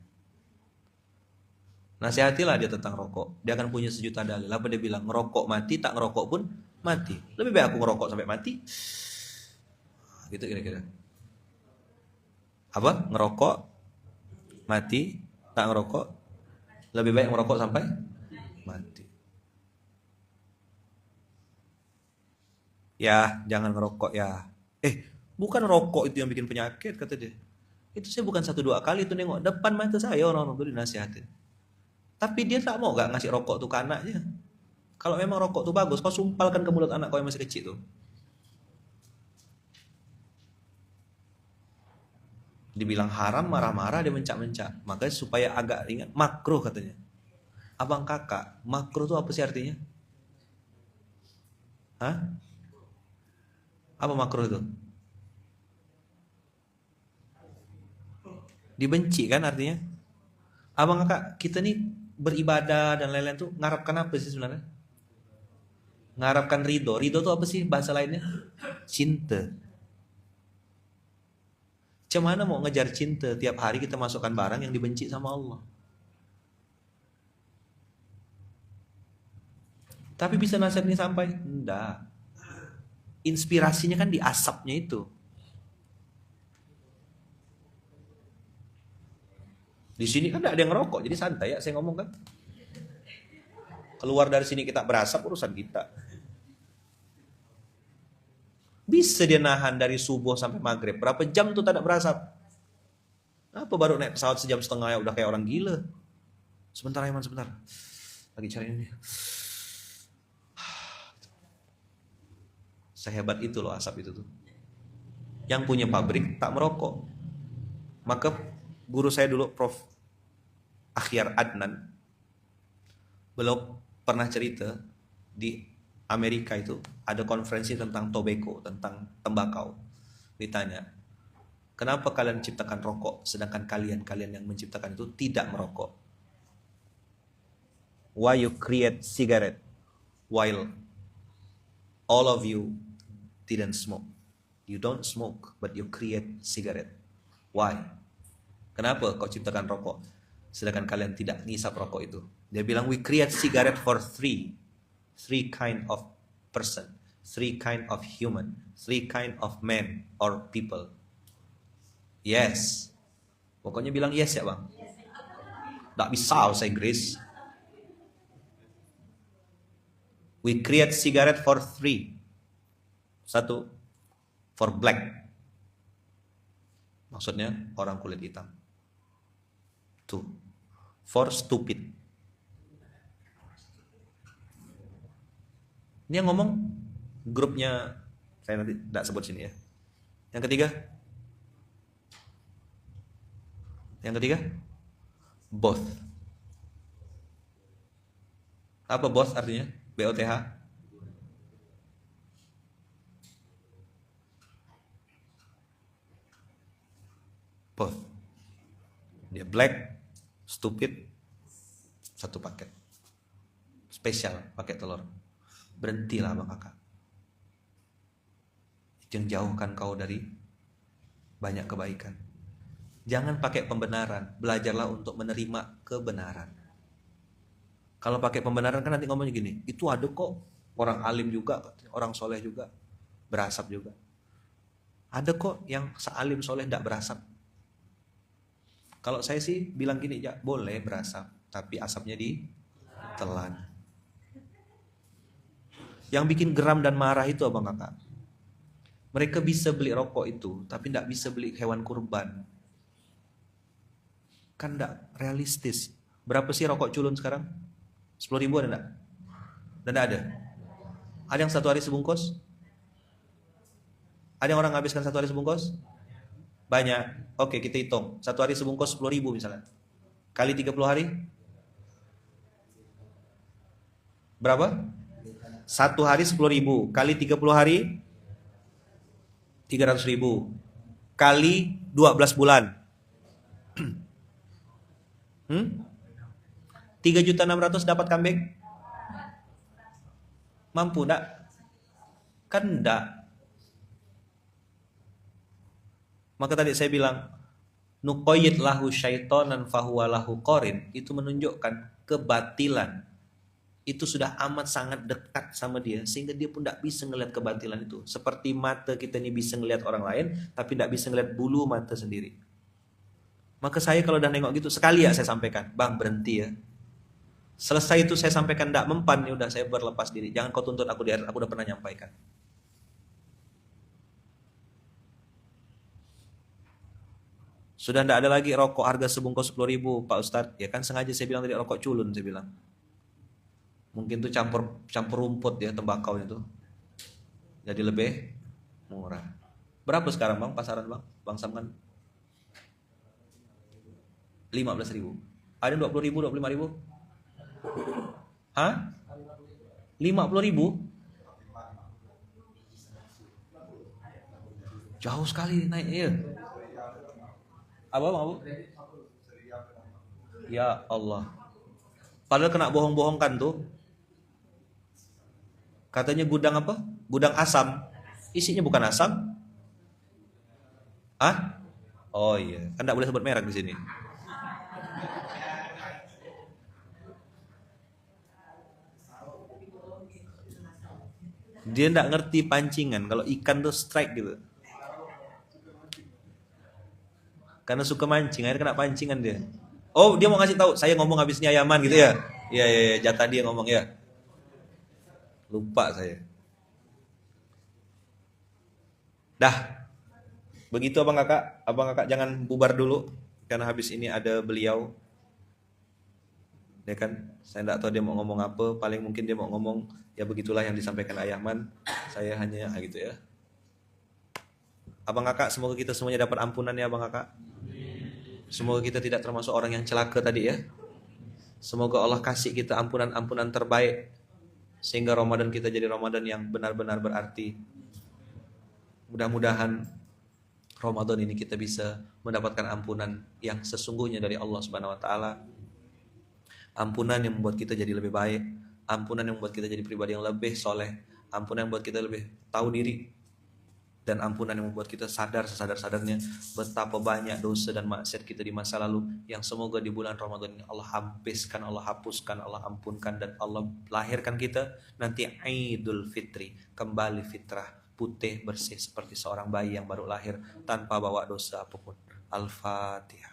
Nasihatilah dia tentang rokok. Dia akan punya sejuta dalil. Apa dia bilang? Ngerokok mati, tak ngerokok pun mati. Lebih baik aku ngerokok sampai mati. Gitu kira-kira. Apa? Ngerokok mati, tak ngerokok. Lebih baik ngerokok sampai mati. Ya, jangan ngerokok ya. Bukan rokok itu yang bikin penyakit kata dia. Itu saya bukan 1-2 kali itu nengok depan mata saya orang-orang itu dinasihatin. Tapi dia tak mau gak ngasih rokok tuh ke anaknya. Kalau memang rokok tuh bagus, kau sumpalkan ke mulut anak kau yang masih kecil tuh. Dibilang haram, marah-marah, dia mencak-mencak. Makanya supaya agak ingat, makruh katanya. Abang kakak, makruh tuh apa sih artinya? Hah? Apa makruh itu? Dibenci kan artinya? Abang kakak, kita nih beribadah dan lain-lain tuh ngarapkan apa sih sebenarnya? Ngarapkan ridho. Ridho tuh apa sih bahasa lainnya? Cinta. Cuman mau ngejar cinta, tiap hari kita masukkan barang yang dibenci sama Allah. Tapi bisa nasihat ini sampai? Enggak. Inspirasinya kan di asapnya itu. Di sini kan tidak ada yang ngerokok, jadi santai ya saya ngomong kan. Keluar dari sini kita berasap, urusan kita. Bisa dia nahan dari subuh sampai maghrib. Berapa jam tuh tak ada berasap? Apa baru naik pesawat sejam setengah ya udah kayak orang gila. Sebentar Aiman, sebentar. Lagi cari ini. Sehebat itu loh asap itu tuh. Yang punya pabrik tak merokok. Maka guru saya dulu Prof. Akhyar Adnan, beliau pernah cerita di Amerika itu ada konferensi tentang tobacco, tentang tembakau. Ditanya, kenapa kalian menciptakan rokok sedangkan kalian yang menciptakan itu tidak merokok? Why you create cigarette while all of you didn't smoke? You don't smoke but you create cigarette. Why? Kenapa kau ciptakan rokok sedangkan kalian tidak ngisap rokok itu? Dia bilang we create cigarette for three kind of person, 3 kind of human, 3 kind of men or people. Yes. Pokoknya bilang yes ya bang. Tak bisa bahasa Inggris. We create cigarette for 3. 1, for black. Maksudnya orang kulit hitam. 2, for stupid. Ini yang ngomong grupnya, saya nanti tidak sebut sini ya. Yang ketiga, both. Apa both artinya? BOTH. Both. Dia black, stupid, satu paket. Spesial, pakai telur. Berhentilah bang kakak. Itu yang jauhkan kau dari banyak kebaikan. Jangan pakai pembenaran. Belajarlah untuk menerima kebenaran. Kalau pakai pembenaran kan nanti ngomongnya gini, itu ada kok orang alim juga, orang soleh juga, berasap juga. Ada kok yang sealim soleh tidak berasap. Kalau saya sih bilang gini, ya boleh berasap, tapi asapnya ditelan. Yang bikin geram dan marah itu abang kakak, mereka bisa beli rokok itu, tapi tidak bisa beli hewan kurban. Kan tidak realistis. Berapa sih rokok culun sekarang? 10.000 ada enggak? Dan enggak ada. Ada yang satu hari sebungkus? Ada yang orang habiskan satu hari sebungkus? Banyak. Oke, kita hitung. Satu hari sebungkus 10.000 misalnya. Kali 30 hari? Berapa? Satu hari 10.000. Kali 30 hari? 300.000. Kali 12 bulan. 3.600.000 dapat kambing? Mampu enggak? Kan enggak. Maka tadi saya bilang, nuqayyid lahu syaitonan fahuwa lahu qarin, itu menunjukkan kebatilan itu sudah amat sangat dekat sama dia, sehingga dia pun tidak bisa ngelihat kebatilan itu. Seperti mata kita ini bisa ngelihat orang lain, tapi tidak bisa ngelihat bulu mata sendiri. Maka saya kalau udah nengok gitu, sekali ya saya sampaikan, bang berhenti ya. Selesai itu saya sampaikan, tidak mempan, ya udah saya berlepas diri. Jangan kau tuntut aku di akhirat, aku udah pernah nyampaikan. Sudah tidak ada lagi rokok harga sebungkus 10.000 Pak Ustadz. Ya kan sengaja saya bilang tadi rokok culun, saya bilang. Mungkin tuh campur rumput ya tembakau itu. Jadi lebih murah. Berapa sekarang bang pasaran bang? Bang Samkan? 15.000. Ada 20.000, 25.000? Hah? 50.000? Jauh sekali naiknya ya. Apa bang Abu? Ya Allah. Padahal kena bohong-bohongkan tuh. Katanya gudang apa? Gudang asam. Isinya bukan asam. Ah? Oh iya, kan tidak boleh sebut merek di sini. Dia tidak ngerti pancingan. Kalau ikan tuh strike gitu. Karena suka mancing, akhirnya kena pancingan dia. Oh, dia mau ngasih tahu, saya ngomong habisnya Yaman gitu ya. Iya, iya, ya, jatah dia ngomong ya. Lupa saya. Dah. Begitu abang kakak. Abang kakak jangan bubar dulu. Karena habis ini ada beliau. Ya kan? Saya tidak tahu dia mau ngomong apa. Paling mungkin dia mau ngomong, ya begitulah yang disampaikan Ayahman. Saya hanya gitu ya. Abang kakak, semoga kita semuanya dapat ampunan ya abang kakak. Semoga kita tidak termasuk orang yang celaka tadi ya. Semoga Allah kasih kita ampunan-ampunan terbaik. Sehingga Ramadan kita jadi Ramadan yang benar-benar berarti. Mudah-mudahan Ramadan ini kita bisa mendapatkan ampunan yang sesungguhnya dari Allah Subhanahu wa taala. Ampunan yang membuat kita jadi lebih baik, ampunan yang membuat kita jadi pribadi yang lebih soleh, ampunan yang membuat kita lebih tahu diri, dan ampunan yang membuat kita sadar sesadar-sadarnya betapa banyak dosa dan maksiat kita di masa lalu, yang semoga di bulan Ramadan ini Allah habiskan, Allah hapuskan, Allah ampunkan, dan Allah lahirkan kita nanti Idul Fitri, kembali fitrah, putih bersih seperti seorang bayi yang baru lahir tanpa bawa dosa apapun. Al-Fatihah.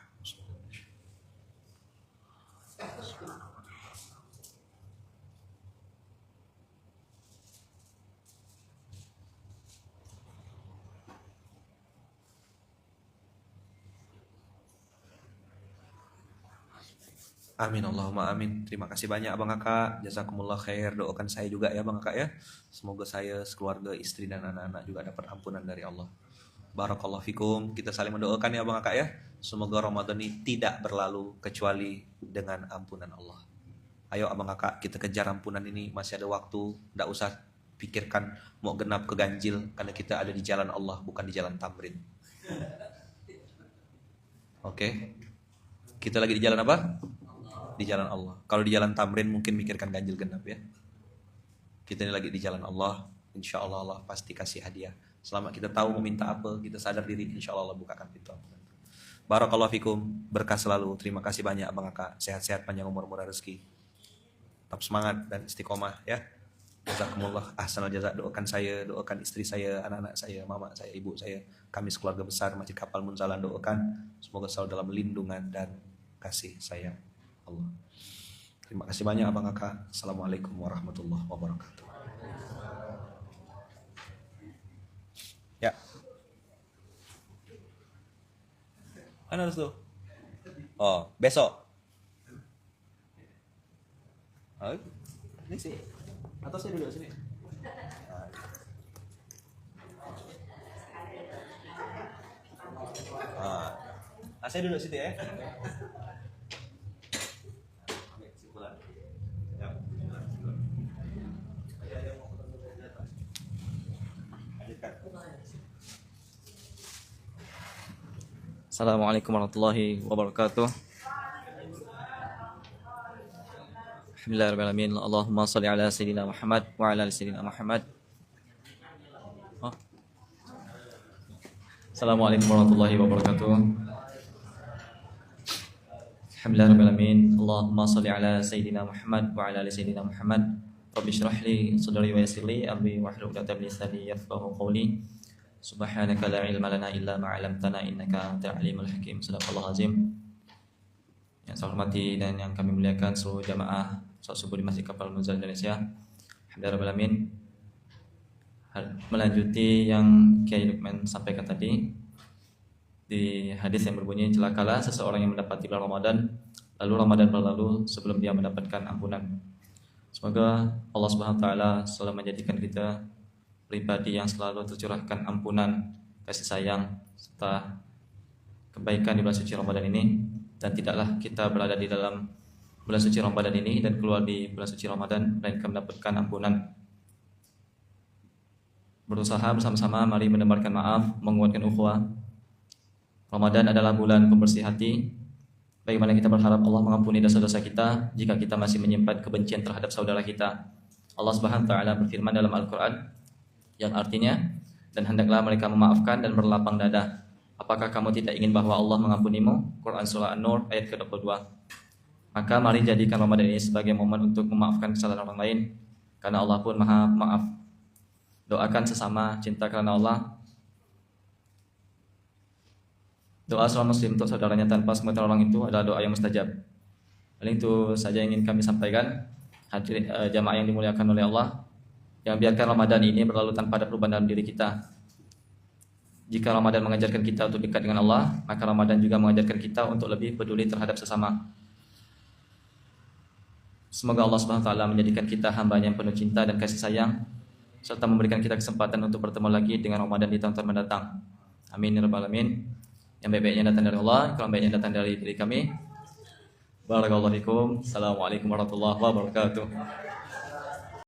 Amin Allahumma amin. Terima kasih banyak abang kakak. Jazakumullah khair. Doakan saya juga ya abang kakak ya. Semoga saya, sekeluarga, istri dan anak-anak juga dapat ampunan dari Allah. Barakallahu fikum. Kita saling mendoakan ya abang kakak ya. Semoga Ramadan ini tidak berlalu kecuali dengan ampunan Allah. Ayo abang kakak, kita kejar ampunan ini. Masih ada waktu. Tidak usah pikirkan mau genap ke ganjil, karena kita ada di jalan Allah, bukan di jalan Tamrin. Oke. Kita lagi di jalan apa? Di jalan Allah. Kalau di jalan Tamrin mungkin mikirkan ganjil genap ya. Kita ini lagi di jalan Allah. Insya Allah Allah pasti kasih hadiah. Selama kita tahu meminta apa, kita sadar diri, insya Allah Allah bukakan pintu. Barakallahu fikum. Berkah selalu. Terima kasih banyak abang kakak. Sehat-sehat, panjang umur, murah rezeki. Tetap semangat dan istiqomah ya. Jazakumullah ahsanal jazak. Doakan saya, doakan istri saya, anak-anak saya, mama saya, ibu saya. kami sekeluarga besar Masjid Kapal Munzalan doakan semoga selalu dalam lindungan dan kasih sayang Allah. Terima kasih banyak Abang Kakak. Assalamualaikum warahmatullahi wabarakatuh. Ya. Mana harus tuh? Oh, besok. Oh, ini sih. Atau saya duduk sini. Saya duduk situ ya. Assalamualaikum warahmatullahi wabarakatuh. Alhamdulillahirrahmanirrahim. Allahumma salli ala Sayyidina Muhammad wa ala ali Sayyidina Muhammad. Assalamualaikum warahmatullahi wabarakatuh. Alhamdulillahirrahmanirrahim. Allahumma salli ala Sayyidina Muhammad wa ala ali Sayyidina Muhammad. Rabbi shrah li sadri wa yassir li amri wahlul 'uqdatam min lisani yafqahu qawli. Subhanaka la ilma lana illa ma 'allamtana innaka antal alimul hakim. Sadaqallahul azim. Yang saya hormati dan yang kami muliakan seluruh jamaah salat subuh di Masjid Kapal Munzalan Indonesia. Alhamdulillah. Melanjuti yang Kiai Lukman sampaikan tadi di hadis yang berbunyi, celakalah seseorang yang mendapati bulan Ramadan lalu Ramadan berlalu sebelum dia mendapatkan ampunan. Semoga Allah Subhanahu wa taala selalu menjadikan kita pribadi yang selalu tercurahkan ampunan, kasih sayang serta kebaikan di bulan suci Ramadan ini, dan tidaklah kita berada di dalam bulan suci Ramadan ini dan keluar di bulan suci Ramadan melainkan mendapatkan ampunan. Berusaha bersama-sama mari menebarkan maaf, menguatkan ukhuwah. Ramadan adalah bulan pembersih hati. Bagaimana kita berharap Allah mengampuni dosa-dosa kita jika kita masih menyimpan kebencian terhadap saudara kita. Allah Subhanahu wa taala berfirman dalam Al-Qur'an yang artinya, dan hendaklah mereka memaafkan dan berlapang dada. Apakah kamu tidak ingin bahwa Allah mengampunimu? Quran Surah An-Nur ayat ke-22. Maka mari jadikan Ramadan ini sebagai momen untuk memaafkan kesalahan orang lain, karena Allah pun Maha Maaf. Doakan sesama, cinta karena Allah. Doa seorang muslim untuk saudaranya tanpa sepengetahuan orang itu adalah doa yang mustajab. Paling itu saja yang ingin kami sampaikan. Hadirin jamaah yang dimuliakan oleh Allah, yang biarkan Ramadan ini berlalu tanpa ada perubahan dalam diri kita. Jika Ramadan mengajarkan kita untuk dekat dengan Allah, maka Ramadan juga mengajarkan kita untuk lebih peduli terhadap sesama. Semoga Allah Subhanahu wa taala menjadikan kita hamba yang penuh cinta dan kasih sayang, serta memberikan kita kesempatan untuk bertemu lagi dengan Ramadan di tahun-tahun mendatang. Amin ya rabbal alamin. Yang baik-baiknya datang dari Allah, kalau baiknya datang dari diri kami. Barakallahu fikum. Assalamualaikum warahmatullahi wabarakatuh.